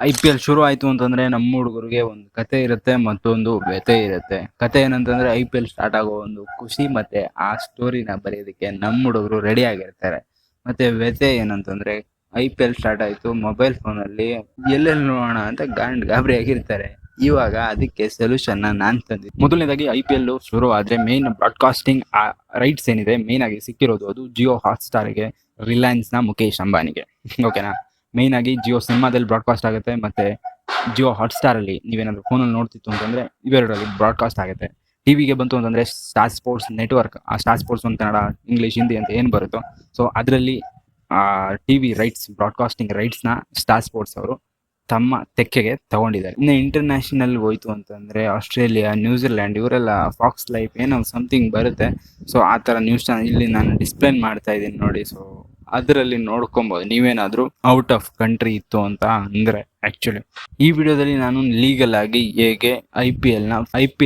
IPL ಶುರು ಆಯ್ತು ಅಂತಂದ್ರೆ ನಮ್ಮ ಹುಡುಗರಿಗೆ ಒಂದು ಕತೆ ಇರುತ್ತೆ, ಮತ್ತೊಂದು ವ್ಯಥೆ ಇರುತ್ತೆ. ಕತೆ ಏನಂತಂದ್ರೆ IPL ಸ್ಟಾರ್ಟ್ ಆಗೋ ಒಂದು ಖುಷಿ, ಮತ್ತೆ ಆ ಸ್ಟೋರಿನ ಬರೆಯೋದಕ್ಕೆ ನಮ್ಮ ಹುಡುಗರು ರೆಡಿ ಆಗಿರ್ತಾರೆ. ಮತ್ತೆ ವ್ಯಥೆ ಏನಂತಂದ್ರೆ IPL ಸ್ಟಾರ್ಟ್ ಆಯ್ತು, ಮೊಬೈಲ್ ಫೋನ್ ಅಲ್ಲಿ ಎಲ್ಲೆಲ್ಲಿ ನೋಡೋಣ ಅಂತ ಗಾಬರಿ ಆಗಿರ್ತಾರೆ. ಇವಾಗ ಅದಕ್ಕೆ ಸೊಲ್ಯೂಷನ್ ನಾನ್ ತಂದಿದ್ದೆ. ಮೊದಲನೇದಾಗಿ IPL ಶುರು ಆದ್ರೆ ಮೇನ್ ಬ್ರಾಡ್ಕಾಸ್ಟಿಂಗ್ ರೈಟ್ಸ್ ಏನಿದೆ ಮೇನ್ ಆಗಿ ಸಿಕ್ಕಿರೋದು ಅದು ಜಿಯೋ ಹಾಟ್ಸ್ಟಾರ್ಗೆ, ರಿಲಯನ್ಸ್ ನ ಮುಖೇಶ್ ಅಂಬಾನಿಗೆ. ಓಕೆನಾ. ಮೇನ್ ಆಗಿ ಜಿಯೋ ಸಿನಿಮಾದಲ್ಲಿ ಬ್ರಾಡ್ಕಾಸ್ಟ್ ಆಗುತ್ತೆ, ಮತ್ತೆ ಜಿಯೋ ಹಾಟ್ಸ್ಟಾರ್ ಅಲ್ಲಿ ನೀವೇನಾದ್ರು ಫೋನಲ್ಲಿ ನೋಡ್ತಿತ್ತು ಅಂತಂದ್ರೆ ಇವೆರಡರಲ್ಲಿ ಬ್ರಾಡ್ಕಾಸ್ಟ್ ಆಗುತ್ತೆ. ಟಿವಿಗೆ ಬಂತು ಅಂತಂದ್ರೆ ಸ್ಟಾರ್ ಸ್ಪೋರ್ಟ್ಸ್ ನೆಟ್ವರ್ಕ್, ಆ ಸ್ಟಾರ್ ಸ್ಪೋರ್ಟ್ಸ್ ಒಂದು ಕನ್ನಡ, ಇಂಗ್ಲಿಷ್, ಹಿಂದಿ ಅಂತ ಏನು ಬರುತ್ತೋ ಸೊ ಅದರಲ್ಲಿ ಟಿವಿ ರೈಟ್ಸ್, ಬ್ರಾಡ್ಕಾಸ್ಟಿಂಗ್ ರೈಟ್ಸ್ ನ ಸ್ಟಾರ್ ಸ್ಪೋರ್ಟ್ಸ್ ಅವರು ತಮ್ಮ ತೆಕ್ಕೆಗೆ ತಗೊಂಡಿದ್ದಾರೆ. ಇನ್ನು ಇಂಟರ್ನ್ಯಾಷನಲ್ ಹೋಯ್ತು ಅಂತಂದ್ರೆ ಆಸ್ಟ್ರೇಲಿಯಾ, ನ್ಯೂಜಿಲ್ಯಾಂಡ್ ಇವರೆಲ್ಲ ಫಾಕ್ಸ್ ಲೈಫ್ ಏನೋ ಸಮಥಿಂಗ್ ಬರುತ್ತೆ. ಸೊ ಆ ತರ ನ್ಯೂಸ್ ಚಾನಲ್ ಇಲ್ಲಿ ನಾನು ಡಿಸ್ಪ್ಲೇ ಮಾಡ್ತಾ ಇದ್ದೀನಿ ನೋಡಿ. ಸೊ ಅದರಲ್ಲಿ ನೋಡ್ಕೊಬಹುದು ನೀವೇನಾದ್ರೂ ಔಟ್ ಆಫ್ ಕಂಟ್ರಿ ಇತ್ತು ಅಂತ ಅಂದ್ರೆ. ಆಕ್ಚುಲಿ ಈ ವಿಡಿಯೋದಲ್ಲಿ ನಾನು ಲೀಗಲ್ ಆಗಿ ಹೇಗೆ ಐ ಪಿ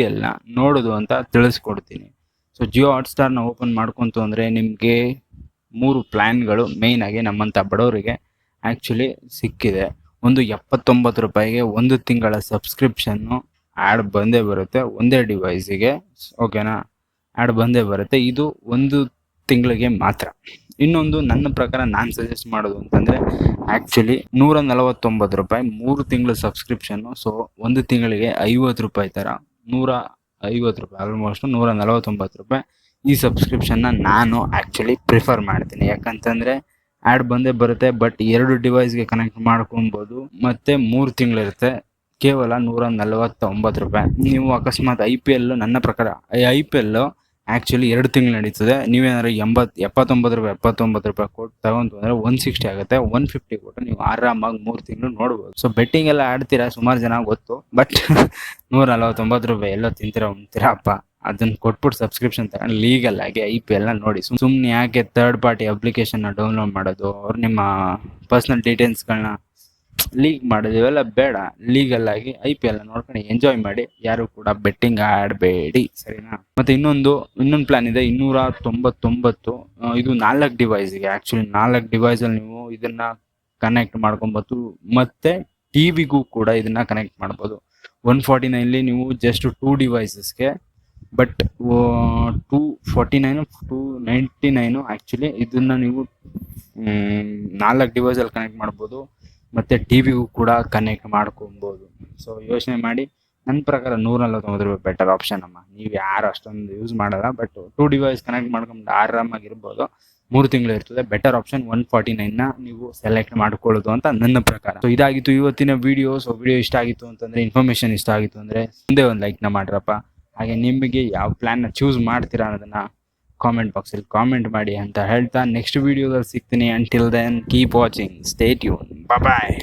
ಎಲ್ ನ ನೋಡೋದು ಅಂತ ತಿಳಿಸ್ಕೊಡ್ತೀನಿ. ಸೊ ಜಿಯೋ ಹಾಟ್ಸ್ಟಾರ್ ನ ಓಪನ್ ಮಾಡ್ಕೊಂತು ಅಂದ್ರೆ ನಿಮ್ಗೆ 3 ಪ್ಲಾನ್ಗಳು ಮೇನ್ ಆಗಿ ನಮ್ಮಂತ ಬಡವರಿಗೆ ಆಕ್ಚುಲಿ ಸಿಕ್ಕಿದೆ. ಒಂದು 79 ರೂಪಾಯಿಗೆ 1 ತಿಂಗಳ ಸಬ್ಸ್ಕ್ರಿಪ್ಷನ್ನು ಆ್ಯಡ್ ಬಂದೇ ಬರುತ್ತೆ ಒಂದೇ ಡಿವೈಸಿಗೆ. ಓಕೆನಾ, ಆ್ಯಡ್ ಬಂದೇ ಬರುತ್ತೆ. ಇದು 1 ತಿಂಗಳಿಗೆ ಮಾತ್ರ. ಇನ್ನೊಂದು ನನ್ನ ಪ್ರಕಾರ ನಾನು ಸಜೆಸ್ಟ್ ಮಾಡೋದು ಅಂತಂದ್ರೆ ಆಕ್ಚುಲಿ 149 ರೂಪಾಯಿ 3 ತಿಂಗಳ ಸಬ್ಸ್ಕ್ರಿಪ್ಷನ್ನು. ಸೊ 1 ತಿಂಗಳಿಗೆ 50 ರೂಪಾಯಿ ತರ 150 ರೂಪಾಯಿ, ಆಲ್ಮೋಸ್ಟ್ 149 ರೂಪಾಯಿ ಈ ಸಬ್ಸ್ಕ್ರಿಪ್ಷನ್ನ ನಾನು ಆಕ್ಚುಲಿ ಪ್ರಿಫರ್ ಮಾಡ್ತೀನಿ. ಯಾಕಂತಂದ್ರೆ ಆ್ಯಡ್ ಬಂದೇ ಬರುತ್ತೆ, ಬಟ್ 2 ಡಿವೈಸ್ಗೆ ಕನೆಕ್ಟ್ ಮಾಡ್ಕೊಬೋದು, ಮತ್ತೆ 3 ತಿಂಗಳಿರುತ್ತೆ, ಕೇವಲ 149 ರೂಪಾಯಿ. ನೀವು ಅಕಸ್ಮಾತ್ IPL, ನನ್ನ ಪ್ರಕಾರ IPL ಆಕ್ಚುಲಿ 2 ತಿಂಗಳು ನಡೀತದೆ. ನೀವೇನಾದ್ರು 79 ರೂಪಾಯಿ ಕೊಟ್ಟು ತಗೊಂತು ಅಂದ್ರೆ 160 ಆಗುತ್ತೆ. 150 ಕೊಟ್ಟು ನೀವು ಆರಾಮಾಗಿ 3 ತಿಂಗಳು ನೋಡ್ಬೋದು. ಸೊ ಬೆಟ್ಟಿಂಗ್ ಎಲ್ಲ ಆಡ್ತೀರಾ ಸುಮಾರು ಜನ ಗೊತ್ತು, ಬಟ್ 149 ರೂಪಾಯಿ ಎಲ್ಲೋ ಉಣ್ತೀರಪ್ಪ, ಅದನ್ನ ಕೊಟ್ಬಿಟ್ಟು ಸಬ್ಸ್ಕ್ರಿಪ್ಷನ್ ತಗೊಂಡು ಲೀಗಲ್ ಆಗಿ IPL ನ ನೋಡಿ. ಸುಮ್ನೆ ಯಾಕೆ ಥರ್ಡ್ ಪಾರ್ಟಿ ಅಪ್ಲಿಕೇಶನ್ ಡೌನ್ಲೋಡ್ ಮಾಡೋದು, ಅವ್ರು ನಿಮ್ಮ ಪರ್ಸನಲ್ ಡೀಟೇಲ್ಸ್ಗಳನ್ನ ಲೀಕ್ ಮಾಡೋದು, ಇವೆಲ್ಲ ಬೇಡ. ಲೀಗಲ್ ಆಗಿ IPL ನೋಡ್ಕೊಂಡು ಎಂಜಾಯ್ ಮಾಡಿ, ಯಾರು ಕೂಡ ಬೆಟ್ಟಿಂಗ್ ಆಡಬೇಡಿ, ಸರಿನಾ? ಮತ್ತೆ ಇನ್ನೊಂದು ಪ್ಲಾನ್ ಇದೆ 299. ಇದು 4 ಡಿವೈಸ್ಗೆ. ಆಕ್ಚುಲಿ 4 ಡಿವೈಸಲ್ಲಿ ನೀವು ಇದನ್ನ ಕನೆಕ್ಟ್ ಮಾಡ್ಕೊಬೋದು, ಮತ್ತೆ ಟಿವಿಗೂ ಕೂಡ ಇದನ್ನ ಕನೆಕ್ಟ್ ಮಾಡ್ಬೋದು. 149 ನೀವು ಜಸ್ಟ್ 2 ಡಿವೈಸಸ್ಗೆ, ಬಟ್ 249 299 ಆಕ್ಚುಲಿ ಇದನ್ನ ನೀವು 4 ಡಿವೈಸಲ್ಲಿ ಕನೆಕ್ಟ್ ಮಾಡ್ಬೋದು, ಮತ್ತೆ ಟಿವಿಗೂ ಕೂಡ ಕನೆಕ್ಟ್ ಮಾಡ್ಕೊಬೋದು. ಸೊ ಯೋಚನೆ ಮಾಡಿ. ನನ್ನ ಪ್ರಕಾರ 149 ರೂಪಾಯಿ ಬೆಟರ್ ಆಪ್ಷನ್ ಅಮ್ಮ. ನೀವು ಯಾರು ಅಷ್ಟೊಂದು ಯೂಸ್ ಮಾಡಲ್ಲ, ಬಟ್ 2 ಡಿವೈಸ್ ಕನೆಕ್ಟ್ ಮಾಡ್ಕೊಂಡು ಆರಾಮಾಗಿರ್ಬೋದು. 3 ತಿಂಗಳು ಇರ್ತದೆ. ಬೆಟರ್ ಆಪ್ಷನ್ 149 ನೀವು ಸೆಲೆಕ್ಟ್ ಮಾಡ್ಕೊಳ್ಳೋದು ಅಂತ ನನ್ನ ಪ್ರಕಾರ. ಸೊ ಇದಾಗಿತ್ತು ಇವತ್ತಿನ ವಿಡಿಯೋ. ಸೊ ವಿಡಿಯೋ ಇಷ್ಟ ಆಗಿತ್ತು ಅಂತಂದ್ರೆ, ಇನ್ಫಾರ್ಮೇಶನ್ ಇಷ್ಟ ಆಗಿತ್ತು ಅಂದ್ರೆ ಮುಂದೆ ಒಂದು ಲೈಕ್ನ ಮಾಡ್ರಪ್ಪ. ಹಾಗೆ ನಿಮಗೆ ಯಾವ ಪ್ಲಾನ್ನ ಚೂಸ್ ಮಾಡ್ತೀರಾ ಅನ್ನೋದನ್ನ ಕಾಮೆಂಟ್ ಬಾಕ್ಸಲ್ಲಿ ಕಾಮೆಂಟ್ ಮಾಡಿ ಅಂತ ಹೇಳ್ತಾ ನೆಕ್ಸ್ಟ್ ವಿಡಿಯೋದಲ್ಲಿ ಸಿಗ್ತೀನಿ. Until then keep watching, stay tuned, ಬಾಯ್.